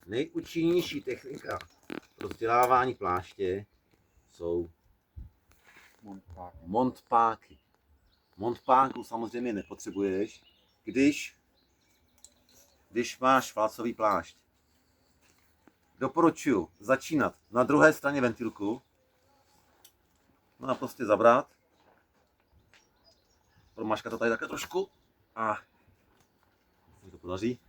Nejúčinnější technika pro vzdělávání pláště jsou montpáky. Montpáku samozřejmě nepotřebuješ, když máš válcový plášť. Doporučuji začínat na druhé straně ventilku, no a prostě zabrat, promaškat to tady také trošku a se to podaří.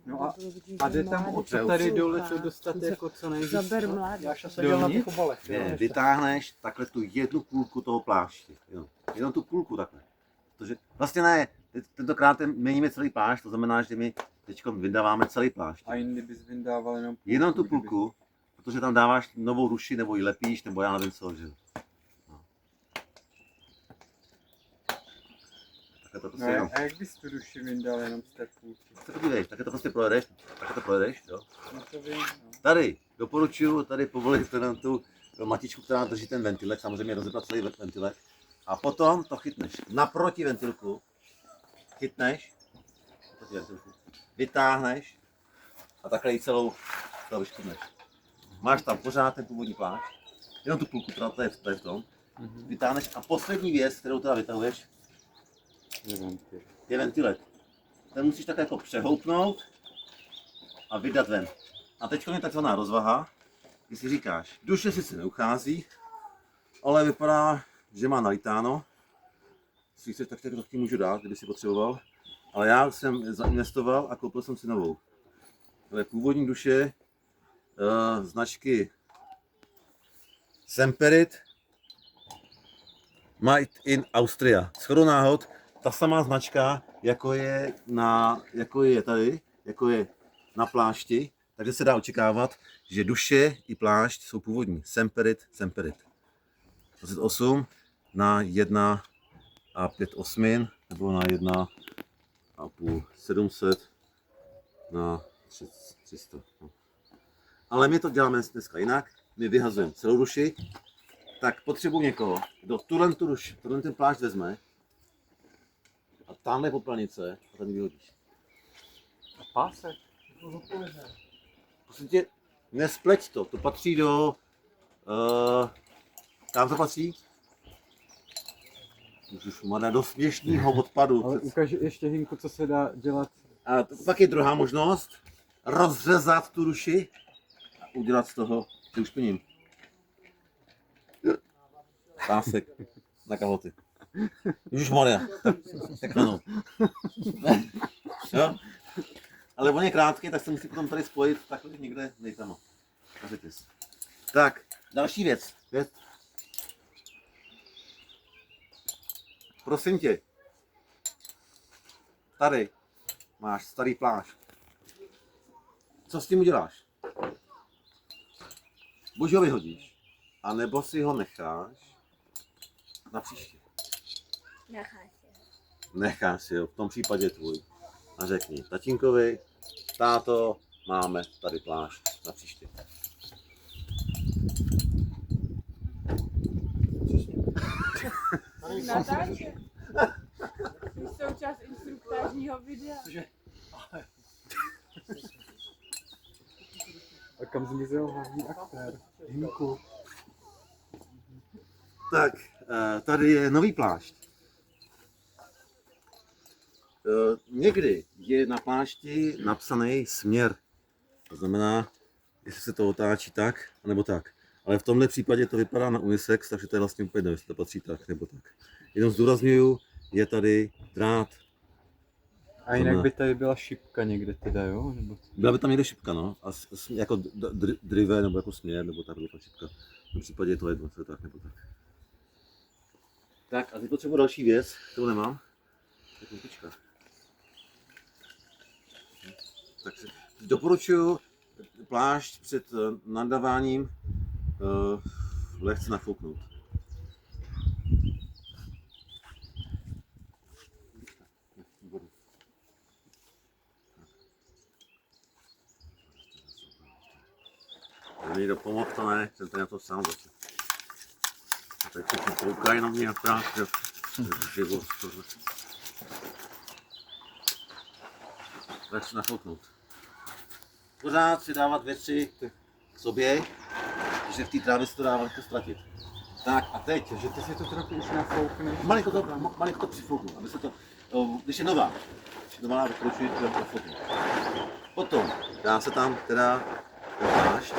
No a jde tam o co tady dole to dostat jako co nejvíc. Zaber mládě. Jáša seděl na těch obalech. Ne, vytáhneš takhle tu jednu půlku toho pláště. Jenom tu půlku takhle. Protože vlastně ne, tentokrát měníme celý plášť, to znamená, že my teď vydáváme celý plášť. A jindy bys vyndával jenom půlku. Jenom tu půlku, protože tam dáváš novou ruši, nebo ji lepíš, nebo já nevím co, že. No. Takhle to prostě No, jenom. a jak bys tu duši vyndal jenom z té půlky? Se podívej, takhle to prostě projedeš, jo. No to vím, no. Tady doporučuji povolit tu matičku, která drží ten ventilek, samozřejmě rozebrat celý ventilek. A potom to chytneš naproti ventilku, vytáhneš a takhle ji celou to vyškrtneš. Máš tam pořád ten původní plášť, jenom tu půlku, která to je v tom, vytáhneš a poslední věc, kterou teda vytahuješ, je ventilek. Ten musíš tak jako přehoupnout a vydat ven. A teď je takzvaná rozvaha, kdy si říkáš, duše sice neuchází, ale vypadá, že má nalitáno. Si chceš, tak to ti můžu dát, kdyby si potřeboval. Ale já jsem zainvestoval a koupil jsem si novou. To je původní duše značky Semperit Made in Austria. Shodou náhod, ta samá značka, jako je tady, jako je na plášti, takže se dá očekávat, že duše i plášť jsou původní. Semperit. 28 na 1 a 5 osmin, nebo na 1 a půl 700 na 300. No. Ale my to děláme dneska jinak, my vyhazujeme celou duši, tak potřebuji někoho, kdo tuhle ten plášť vezme a tamhle popelnice a tam ji vyhodíš. A pásek? Prostě nespleť to patří do... Kam to patří? Ježišmarja, do směšného odpadu. Ale ukáž ještě, Hinku, co se dá dělat. A pak je druhá možnost, rozřezat tu duši a udělat z toho, ty už plním. Pásek na kalhoty. Ježišmarja, tak ano. Jo? Ale on je krátký, tak se musí potom tady spojit takhle někde nejtama. Tak, další věc. Prosím tě, tady máš starý plášť. Co s tím uděláš? Buď ho vyhodíš, anebo si ho necháš na příště. Necháš si ho, v tom případě tvůj. A řekni tatínkovi, táto, máme tady plášť na příště. Natáče. Jsi součást instruktážního videa. A kam zmizel hlavní aktér? Hinku. Tak, tady je nový plášť. Někdy je na plášti napsaný směr. To znamená, jestli se to otáčí tak, nebo tak. Ale v tomhle případě to vypadá na unisex, takže to je vlastně úplně jedno, jestli to patří tak, nebo tak. Jenom zdůrazňuju, je tady drát. A jinak by tady byla šipka někde teda, jo? Nebo... Byla by tam někde šipka, no. A jako drive, nebo jako směr, nebo tak, byla ta šipka. V tom případě je to jedno, co je tak, nebo tak. Tak a teď potřebuji další věc, kterou nemám. Tak lampička. Takže doporučuji plášť před nadáváním lehce nafouknout. Někdo pomoct, to ne, jsem tady na to sám zase. Tak všichni koukají na mě akorát, že tohle. Tak si nafouknout. pořád přidávat věci k sobě, že v té trávě se to dá lehko ztratit. Tak a teď, Takže ty si to trochu už nafoukneš. malinko to přifouknu, aby se to, když je nová doporučuji to profouknout. Potom dá se tam teda plášť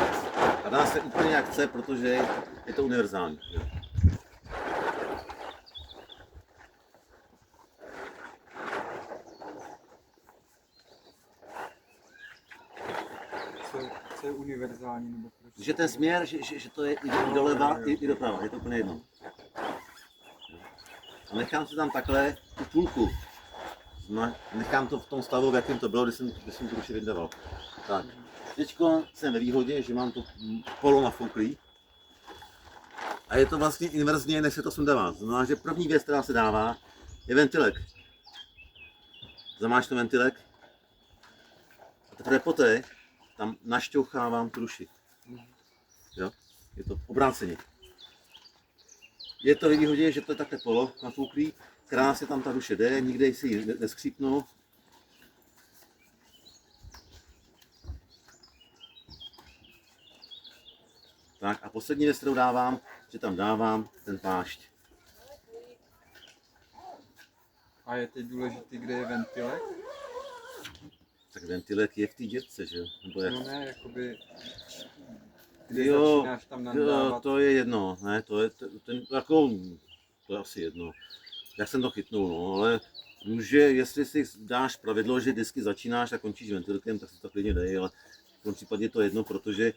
a dá se úplně jak chce, protože je to univerzální. Jo. Co je univerzální, nebo proč? Že ten směr, že to je i doleva, i doprava, je to úplně jedno. A nechám si tam takhle tu půlku. Nechám to v tom stavu, v jakém to bylo, když jsem to ruši vydával. Tak, teďko jsem ve výhodě, že mám to polo nafouklý. A je to vlastně inverzně, než se to sundává. Znamená, že první věc, která se dává, je ventilek. Zamáčnu ventilek. A teprve poté tam našťouchávám tu ruši. Jo? Je to obráceně. Je to ve výhodě, že to je takhle polo nafouklý. Krásně tam ta duše jde, nikde si ji neskřípnu. Tak a poslední věc, kterou dávám, že tam dávám ten plášť. A je teď důležitý, kde je ventilek? Tak ventilek je v té dírce, že jo? Nebo jak? No ne, jakoby... Kde Jo, začínáš tam nadávat? to je jedno, ne, to je jako, to je asi jedno. Jak jsem to chytnul, no, ale může, jestli si dáš pravidlo, že vždycky začínáš a končíš ventilkem, tak si to klidně dej, ale v tom případě je to jedno, protože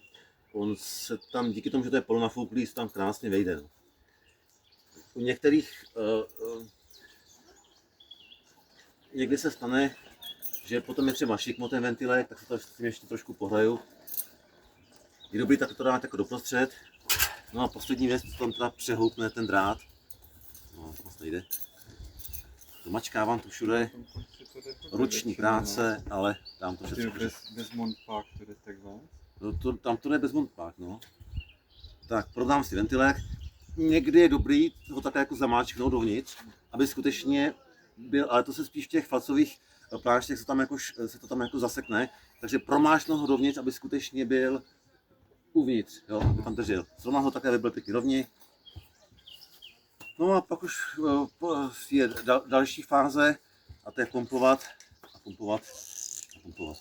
on se tam, díky tomu, že to je polonafouklý, se tam krásně vejde. No. U některých, někdy se stane, že potom je třeba šikmo ten ventilek, tak se to s tím ještě trošku pohraju. Je dobrý tak to dát jako doprostřed. No a poslední věc, tam teda přehoupne ten drát. No, moc nejde. Domačkávám to všude. Ruční práce, ale dám to všechno. Bez montpák to jde takhle? No, tam to jde bez montpák, no. Tak, prodám si ventilek. Někdy je dobrý ho takhle jako zamáčknout dovnitř, aby skutečně byl, ale to se spíš v těch facových pláštěch se to tam jako zasekne. Takže promáčknout ho dovnitř, aby skutečně byl uvnitř, jo, aby tam držel. Zrovna ho také vybil pěkně rovně. No a pak už je další fáze a to je pumpovat a pumpovat a pumpovat.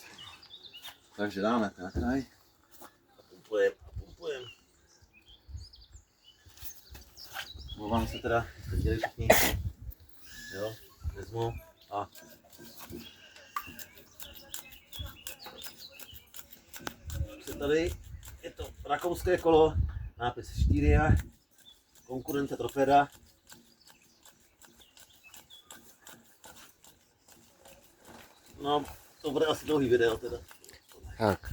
Takže dáme na kraj a pumpujeme. Mluvám se teda, viděli všichni, jo, vezmu a tady je to rakouské kolo, nápis Styria, konkurence Trofeda. No, to bude asi dlouhý video teda. Tak.